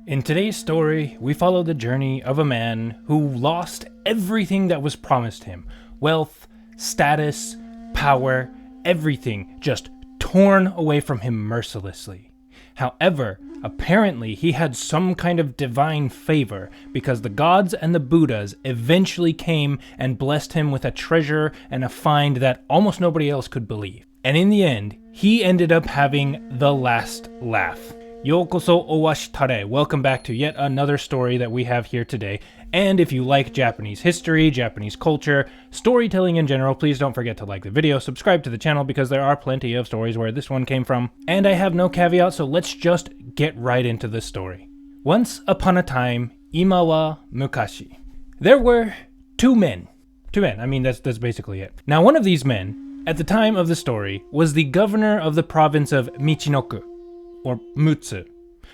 In today's story, we follow the journey of a man who lost everything that was promised him. Wealth, status, power, everything just torn away from him mercilessly. However, apparently he had some kind of divine favor because the gods and the Buddhas eventually came and blessed him with a treasure and a find that almost nobody else could believe. And in the end, he ended up having the last laugh. Yokoso owashitare. Welcome back to yet another story that we have here today. And if you like Japanese history, Japanese culture, storytelling in general, please don't forget to like the video, subscribe to the channel because there are plenty of stories where this one came from. And I have no caveat, so let's just get right into the story. Once upon a time, ima wa mukashi. There were two men. I mean, that's basically it. Now, one of these men, at the time of the story, was the governor of the province of Michinoku, or Mutsu.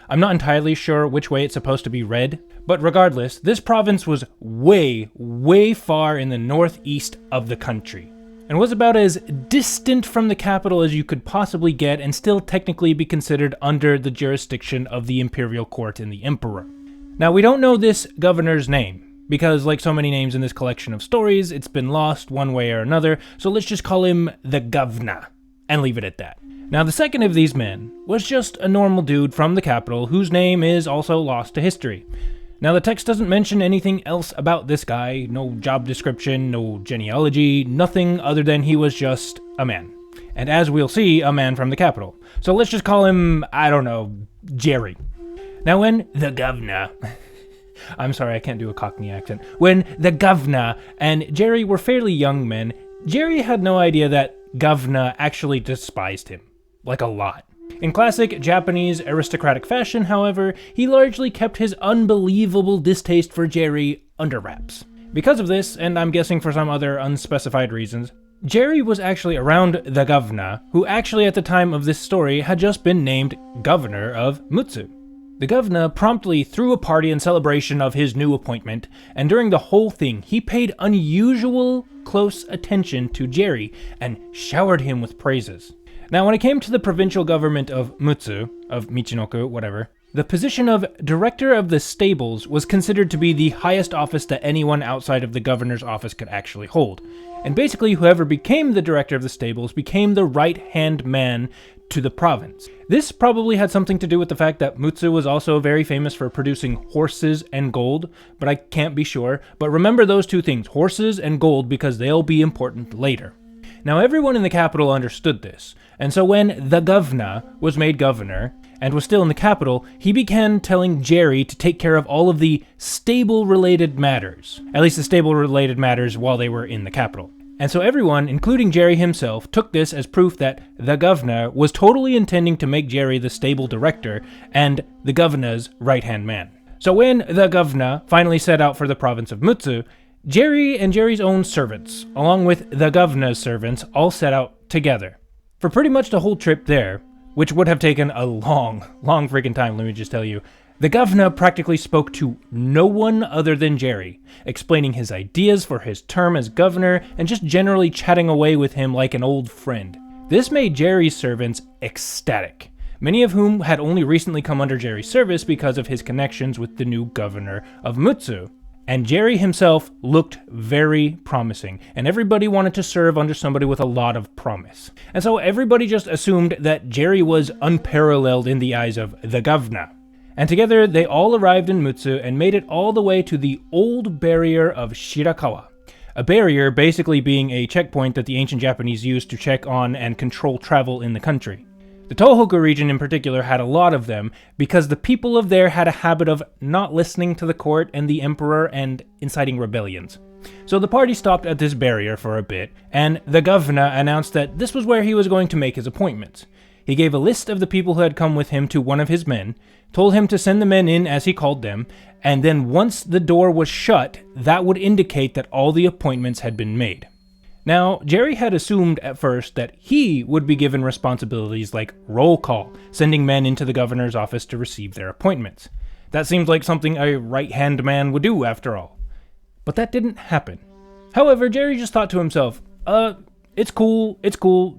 I'm not entirely sure which way it's supposed to be read, but regardless, this province was way far in the northeast of the country, and was about as distant from the capital as you could possibly get and still technically be considered under the jurisdiction of the imperial court and the emperor. Now, we don't know this governor's name, because like so many names in this collection of stories, it's been lost one way or another, so let's just call him the governor, and leave it at that. Now, the second of these men was just a normal dude from the capital whose name is also lost to history. Now, the text doesn't mention anything else about this guy, no job description, no genealogy, nothing other than he was just a man. And as we'll see, a man from the capital. So let's just call him, I don't know, Jerry. Now, when the governor... I'm sorry, I can't do a Cockney accent. When the governor and Jerry were fairly young men, Jerry had no idea that governor actually despised him. Like a lot. In classic Japanese aristocratic fashion, however, he largely kept his unbelievable distaste for Jerry under wraps. Because of this, and I'm guessing for some other unspecified reasons, Jerry was actually around the governor, who actually at the time of this story had just been named governor of Mutsu. The governor promptly threw a party in celebration of his new appointment, and during the whole thing, he paid unusual close attention to Jerry and showered him with praises. Now, when it came to the provincial government of Mutsu, of Michinoku, whatever, the position of director of the stables was considered to be the highest office that anyone outside of the governor's office could actually hold. And basically, whoever became the director of the stables became the right-hand man to the province. This probably had something to do with the fact that Mutsu was also very famous for producing horses and gold, but I can't be sure. But remember those two things, horses and gold, because they'll be important later. Now, everyone in the capital understood this, and so when the governor was made governor, and was still in the capital, he began telling Jerry to take care of all of the stable-related matters, at least the stable-related matters while they were in the capital. And so everyone, including Jerry himself, took this as proof that the governor was totally intending to make Jerry the stable director and the governor's right-hand man. So when the governor finally set out for the province of Mutsu, Jerry and Jerry's own servants, along with the governor's servants, all set out together. For pretty much the whole trip there, which would have taken a long freaking time, let me just tell you, the governor practically spoke to no one other than Jerry, explaining his ideas for his term as governor and just generally chatting away with him like an old friend. This made Jerry's servants ecstatic, many of whom had only recently come under Jerry's service because of his connections with the new governor of Mutsu. And Jerry himself looked very promising, and everybody wanted to serve under somebody with a lot of promise. And so everybody just assumed that Jerry was unparalleled in the eyes of the governor. And together they all arrived in Mutsu and made it all the way to the old barrier of Shirakawa. A barrier basically being a checkpoint that the ancient Japanese used to check on and control travel in the country. The Tohoku region in particular had a lot of them because the people of there had a habit of not listening to the court and the emperor and inciting rebellions. So the party stopped at this barrier for a bit, and the governor announced that this was where he was going to make his appointments. He gave a list of the people who had come with him to one of his men, told him to send the men in as he called them, and then once the door was shut, that would indicate that all the appointments had been made. Now, Jerry had assumed at first that he would be given responsibilities like roll call, sending men into the governor's office to receive their appointments. That seemed like something a right-hand man would do, after all. But that didn't happen. However, Jerry just thought to himself, it's cool,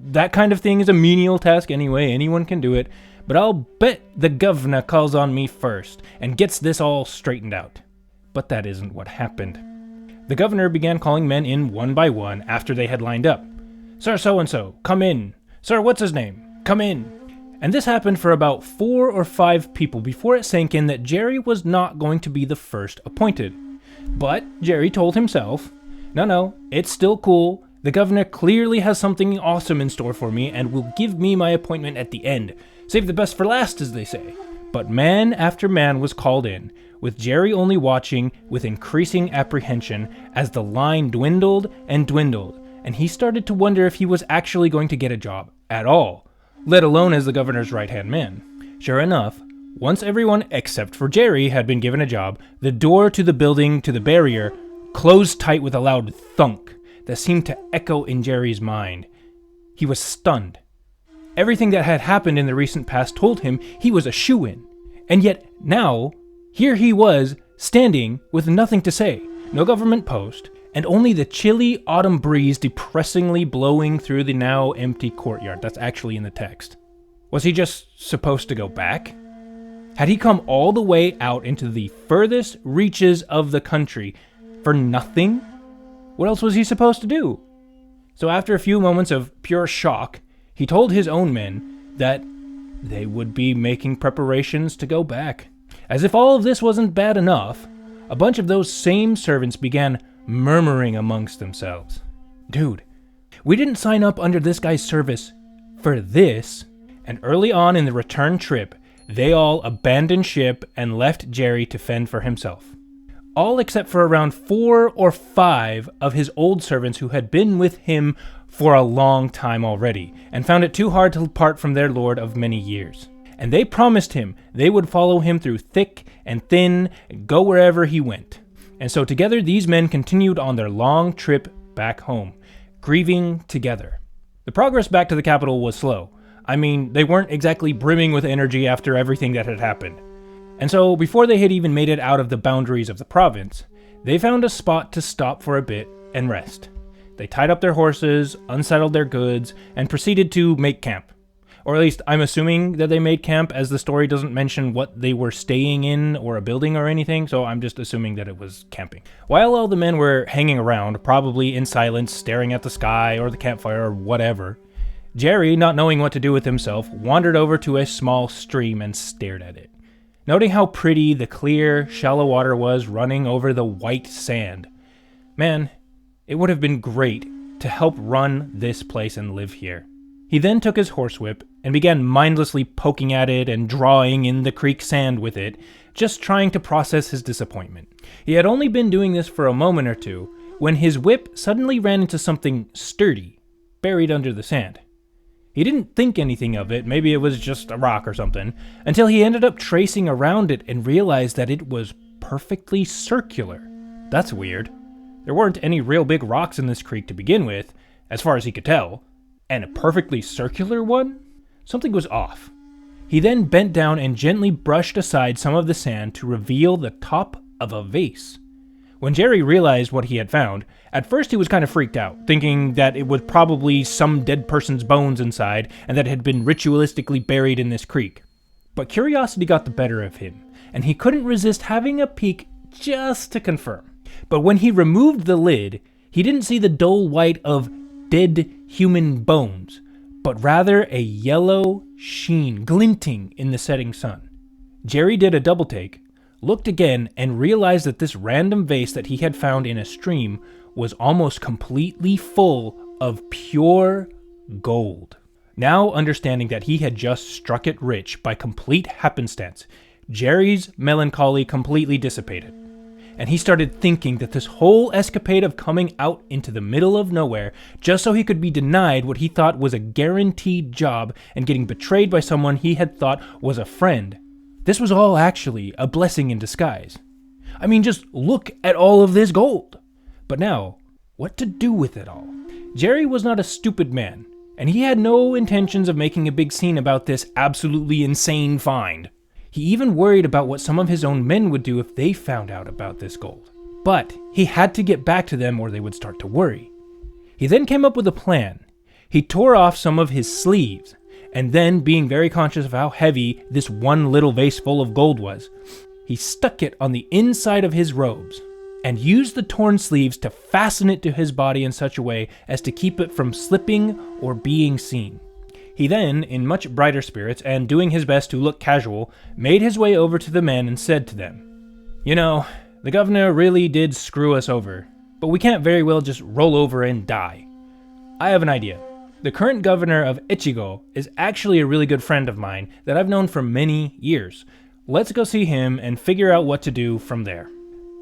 that kind of thing is a menial task anyway, anyone can do it. but I'll bet the governor calls on me first and gets this all straightened out. But that isn't what happened. The governor began calling men in one by one after they had lined up. Sir so-and-so, come in. Sir what's his name, come in. And this happened for about 4 or 5 people before it sank in that Jerry was not going to be the first appointed. But Jerry told himself, no, it's still cool. The governor clearly has something awesome in store for me and will give me my appointment at the end. Save the best for last, as they say. But man after man was called in, with Jerry only watching with increasing apprehension as the line dwindled, and he started to wonder if he was actually going to get a job at all, let alone as the governor's right-hand man. Sure enough, once everyone except for Jerry had been given a job, the door to the building to the barrier closed tight with a loud thunk that seemed to echo in Jerry's mind. He was stunned. Everything that had happened in the recent past told him he was a shoo-in. And yet now, here he was, standing with nothing to say, no government post, and only the chilly autumn breeze depressingly blowing through the now empty courtyard. That's actually in the text. Was he just supposed to go back? Had he come all the way out into the furthest reaches of the country for nothing? What else was he supposed to do? So after a few moments of pure shock, he told his own men that they would be making preparations to go back. As if all of this wasn't bad enough, a bunch of those same servants began murmuring amongst themselves. Dude, we didn't sign up under this guy's service for this. And early on in the return trip, they all abandoned ship and left Jerry to fend for himself. All except for around 4 or 5 of his old servants who had been with him for a long time already, and found it too hard to part from their lord of many years. And they promised him they would follow him through thick and thin and go wherever he went. And so together these men continued on their long trip back home, grieving together. The progress back to the capital was slow. I mean, they weren't exactly brimming with energy after everything that had happened. And so before they had even made it out of the boundaries of the province, they found a spot to stop for a bit and rest. They tied up their horses, unsaddled their goods, and proceeded to make camp. Or at least I'm assuming that they made camp, as the story doesn't mention what they were staying in or a building or anything, so I'm just assuming that it was camping. While all the men were hanging around, probably in silence, staring at the sky or the campfire or whatever, Jerry, not knowing what to do with himself, wandered over to a small stream and stared at it. Noting how pretty the clear, shallow water was running over the white sand. Man, it would have been great to help run this place and live here. He then took his horsewhip and began mindlessly poking at it and drawing in the creek sand with it, just trying to process his disappointment. He had only been doing this for a moment or two when his whip suddenly ran into something sturdy, buried under the sand. He didn't think anything of it, maybe it was just a rock or something, until he ended up tracing around it and realized that it was perfectly circular. That's weird. There weren't any real big rocks in this creek to begin with, as far as he could tell. And a perfectly circular one? Something was off. He then bent down and gently brushed aside some of the sand to reveal the top of a vase. When Jerry realized what he had found, at first he was kind of freaked out, thinking that it was probably some dead person's bones inside and that it had been ritualistically buried in this creek. But curiosity got the better of him, and he couldn't resist having a peek just to confirm. But when he removed the lid, he didn't see the dull white of dead human bones, but rather a yellow sheen glinting in the setting sun. Jerry did a double take, looked again, and realized that this random vase that he had found in a stream was almost completely full of pure gold. Now understanding that he had just struck it rich by complete happenstance, Jerry's melancholy completely dissipated. And he started thinking that this whole escapade of coming out into the middle of nowhere just so he could be denied what he thought was a guaranteed job and getting betrayed by someone he had thought was a friend, this was all actually a blessing in disguise. I mean, just look at all of this gold. But now, what to do with it all? Jerry was not a stupid man, and he had no intentions of making a big scene about this absolutely insane find. He even worried about what some of his own men would do if they found out about this gold. But he had to get back to them or they would start to worry. He then came up with a plan. He tore off some of his sleeves and then, being very conscious of how heavy this one little vase full of gold was, he stuck it on the inside of his robes and used the torn sleeves to fasten it to his body in such a way as to keep it from slipping or being seen. He then, in much brighter spirits and doing his best to look casual, made his way over to the men and said to them, "You know, the governor really did screw us over, but we can't very well just roll over and die. I have an idea. The current governor of Echigo is actually a really good friend of mine that I've known for many years. Let's go see him and figure out what to do from there."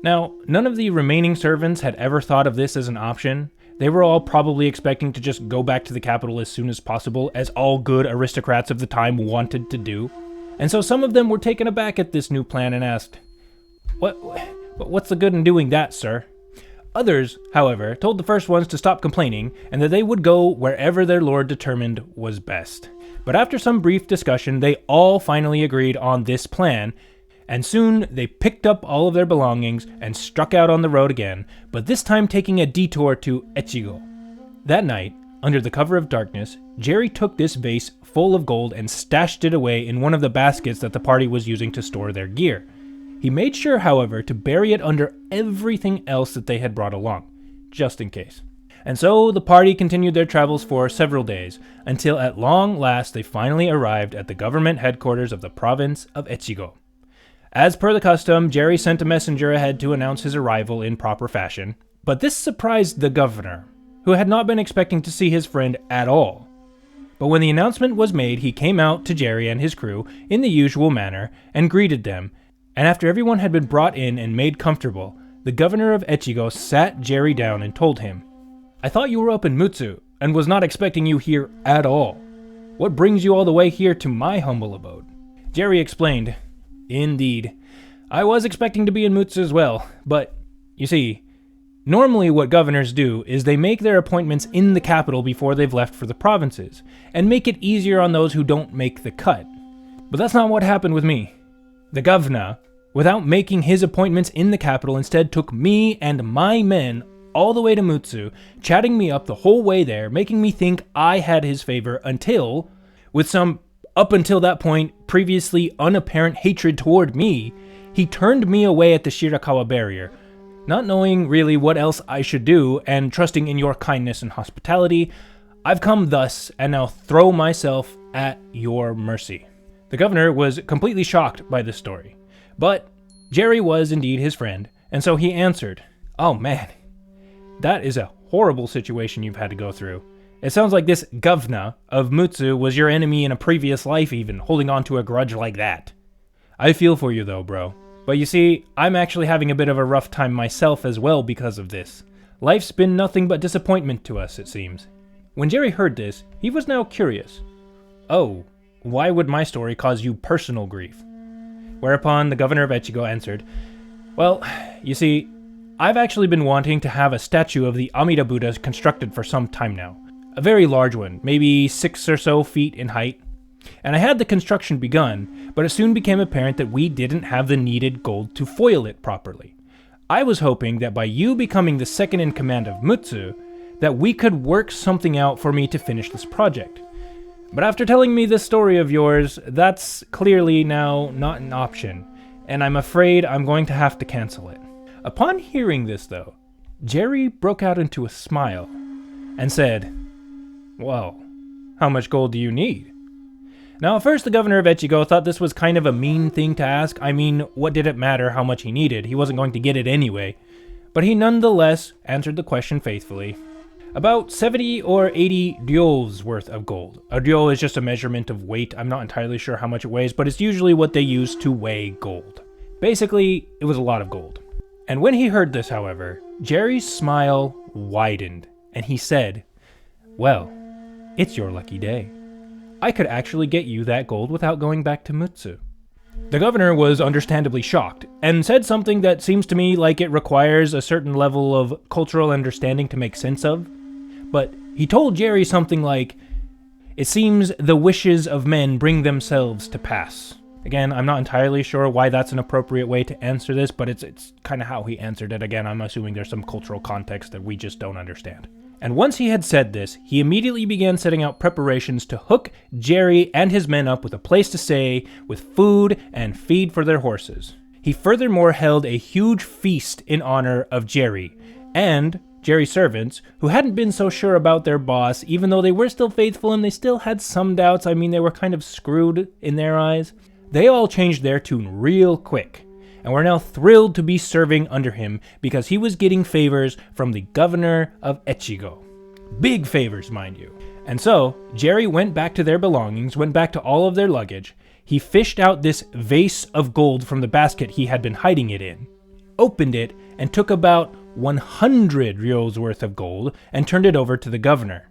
Now, none of the remaining servants had ever thought of this as an option. They were all probably expecting to just go back to the capital as soon as possible, as all good aristocrats of the time wanted to do. And so some of them were taken aback at this new plan and asked, What's the good in doing that, sir?" Others, however, told the first ones to stop complaining and that they would go wherever their lord determined was best. But after some brief discussion, they all finally agreed on this plan, and soon they picked up all of their belongings and struck out on the road again, but this time taking a detour to Echigo. That night, under the cover of darkness, Jerry took this vase full of gold and stashed it away in one of the baskets that the party was using to store their gear. He made sure, however, to bury it under everything else that they had brought along, just in case. And so the party continued their travels for several days, until at long last they finally arrived at the government headquarters of the province of Echigo. As per the custom, Jerry sent a messenger ahead to announce his arrival in proper fashion, but this surprised the governor, who had not been expecting to see his friend at all. But when the announcement was made, he came out to Jerry and his crew in the usual manner and greeted them, and after everyone had been brought in and made comfortable, the governor of Echigo sat Jerry down and told him, "I thought you were up in Mutsu, and was not expecting you here at all. What brings you all the way here to my humble abode?" Jerry explained, "Indeed, I was expecting to be in Mutsu as well, but, you see, normally what governors do is they make their appointments in the capital before they've left for the provinces, and make it easier on those who don't make the cut. But that's not what happened with me. The governor, without making his appointments in the capital, instead took me and my men all the way to Mutsu, chatting me up the whole way there, making me think I had his favor until, with some up until that point previously unapparent hatred toward me, he turned me away at the Shirakawa barrier. Not knowing really what else I should do, and trusting in your kindness and hospitality, I've come thus, and now throw myself at your mercy." The governor was completely shocked by this story, but Jerry was indeed his friend, and so he answered, "Oh man, that is a horrible situation you've had to go through. It sounds like this governor of Mutsu was your enemy in a previous life even, holding on to a grudge like that. I feel for you though, bro. But you see, I'm actually having a bit of a rough time myself as well because of this. Life's been nothing but disappointment to us, it seems." When Jerry heard this, he was now curious. "Oh, why would my story cause you personal grief?" Whereupon the governor of Echigo answered, "Well, you see, I've actually been wanting to have a statue of the Amida Buddha constructed for some time now. A very large one, maybe 6 or so feet in height. And I had the construction begun, but it soon became apparent that we didn't have the needed gold to foil it properly. I was hoping that by you becoming the second in command of Mutsu, that we could work something out for me to finish this project. But after telling me this story of yours, that's clearly now not an option, and I'm afraid I'm going to have to cancel it." Upon hearing this though, Jerry broke out into a smile and said, "Well, how much gold do you need?" Now at first the governor of Echigo thought this was kind of a mean thing to ask. I mean, what did it matter how much he needed? He wasn't going to get it anyway. But he nonetheless answered the question faithfully. "About 70 or 80 ryos worth of gold." A ryo is just a measurement of weight. I'm not entirely sure how much it weighs, but it's usually what they use to weigh gold. Basically, it was a lot of gold. And when he heard this, however, Jerry's smile widened, and he said, "Well, it's your lucky day. I could actually get you that gold without going back to Mutsu." The governor was understandably shocked, and said something that seems to me like it requires a certain level of cultural understanding to make sense of. But he told Jerry something like, "It seems the wishes of men bring themselves to pass." Again, I'm not entirely sure why that's an appropriate way to answer this, but it's kind of how he answered it. Again, I'm assuming there's some cultural context that we just don't understand. And once he had said this, he immediately began setting out preparations to hook Jerry and his men up with a place to stay, with food and feed for their horses. He furthermore held a huge feast in honor of Jerry, and Jerry's servants, who hadn't been so sure about their boss, even though they were still faithful and they still had some doubts. I mean, they were kind of screwed in their eyes. They all changed their tune real quick, and were now thrilled to be serving under him because he was getting favors from the governor of Echigo. Big favors, mind you. And so, Jerry went back to their belongings, went back to all of their luggage. He fished out this vase of gold from the basket he had been hiding it in, opened it, and took about 100 ryos worth of gold and turned it over to the governor.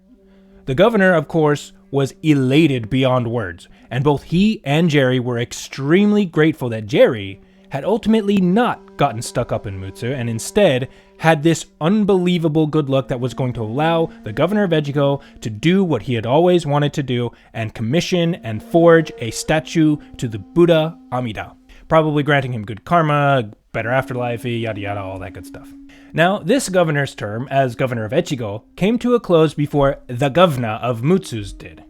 The governor, of course, was elated beyond words, and both he and Jerry were extremely grateful that Jerry had ultimately not gotten stuck up in Mutsu and instead had this unbelievable good luck that was going to allow the governor of Echigo to do what he had always wanted to do and commission and forge a statue to the Buddha Amida, probably granting him good karma, better afterlife, yada yada, all that good stuff. Now, this governor's term as governor of Echigo came to a close before the governor of Mutsu's did.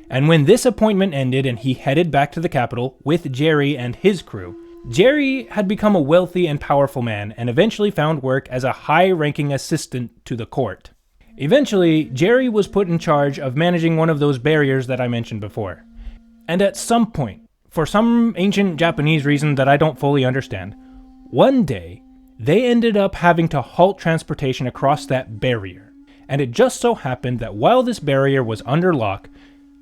And when this appointment ended and he headed back to the capital with Jerry and his crew, Jerry had become a wealthy and powerful man and eventually found work as a high-ranking assistant to the court. Eventually, Jerry was put in charge of managing one of those barriers that I mentioned before. And at some point, for some ancient Japanese reason that I don't fully understand, one day, they ended up having to halt transportation across that barrier. And it just so happened that while this barrier was under lock,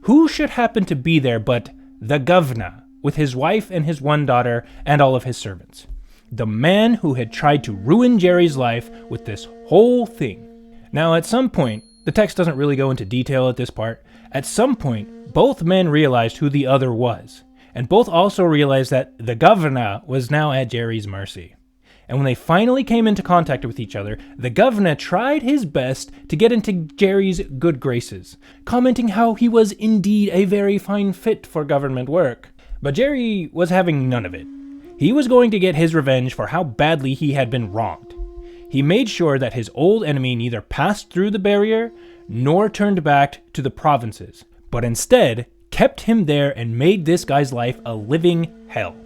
who should happen to be there but the governor, with his wife and his one daughter and all of his servants. The man who had tried to ruin Jerry's life with this whole thing. Now, at some point, the text doesn't really go into detail at this part, at some point, both men realized who the other was, and both also realized that the governor was now at Jerry's mercy. And when they finally came into contact with each other, the governor tried his best to get into Jerry's good graces, commenting how he was indeed a very fine fit for government work. But Jerry was having none of it. He was going to get his revenge for how badly he had been wronged. He made sure that his old enemy neither passed through the barrier nor turned back to the provinces, but instead kept him there and made this guy's life a living hell.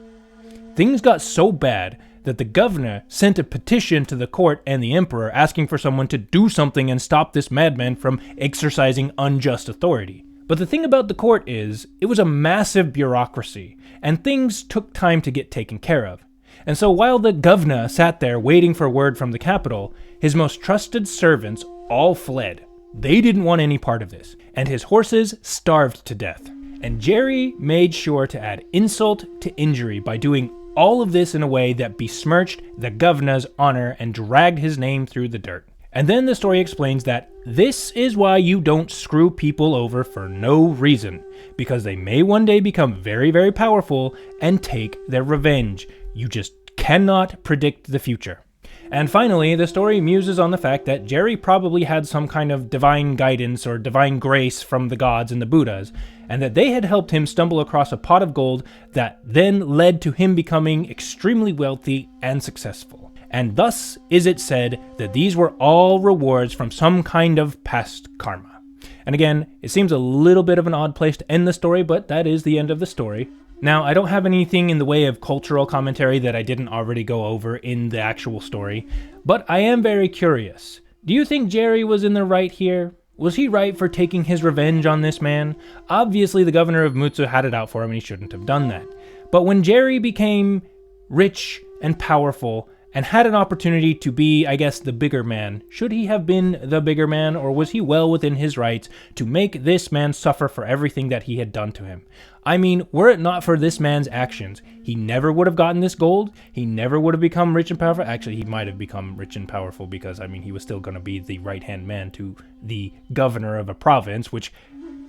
Things got so bad that the governor sent a petition to the court and the emperor asking for someone to do something and stop this madman from exercising unjust authority. But the thing about the court is, it was a massive bureaucracy, and things took time to get taken care of. And so while the governor sat there waiting for word from the capital, his most trusted servants all fled. They didn't want any part of this, and his horses starved to death. And Jerry made sure to add insult to injury by doing all of this in a way that besmirched the governor's honor and dragged his name through the dirt. And then the story explains that this is why you don't screw people over for no reason, because they may one day become very, very powerful and take their revenge. You just cannot predict the future. And finally, the story muses on the fact that Jerry probably had some kind of divine guidance or divine grace from the gods and the Buddhas, and that they had helped him stumble across a pot of gold that then led to him becoming extremely wealthy and successful. And thus is it said that these were all rewards from some kind of past karma. And again, it seems a little bit of an odd place to end the story, but that is the end of the story. Now, I don't have anything in the way of cultural commentary that I didn't already go over in the actual story, but I am very curious. Do you think Jerry was in the right here? Was he right for taking his revenge on this man? Obviously, the governor of Mutsu had it out for him and he shouldn't have done that. But when Jerry became rich and powerful and had an opportunity to be, I guess, the bigger man, should he have been the bigger man, or was he well within his rights to make this man suffer for everything that he had done to him? I mean, were it not for this man's actions, he never would have gotten this gold, he never would have become rich and powerful. Actually, he might have become rich and powerful because, I mean, he was still going to be the right-hand man to the governor of a province, which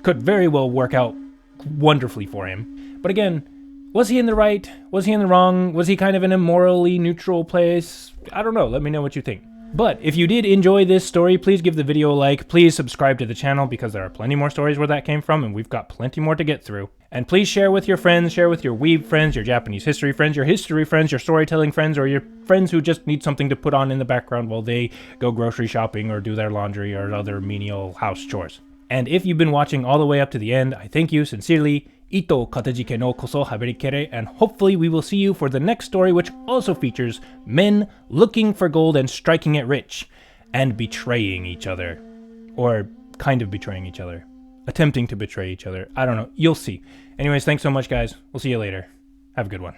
could very well work out wonderfully for him. But again, was he in the right? Was he in the wrong? Was he kind of in a morally neutral place? I don't know. Let me know what you think. But if you did enjoy this story, please give the video a like. Please subscribe to the channel because there are plenty more stories where that came from, and we've got plenty more to get through. And please share with your friends, share with your weeb friends, your Japanese history friends, your storytelling friends, or your friends who just need something to put on in the background while they go grocery shopping or do their laundry or other menial house chores. And if you've been watching all the way up to the end, I thank you sincerely. Ito katajike no koso haberikere, and hopefully we will see you for the next story, which also features men looking for gold and striking it rich, and betraying each other. Or kind of betraying each other. Attempting to betray each other. I don't know. You'll see. Anyways, thanks so much, guys. We'll see you later. Have a good one.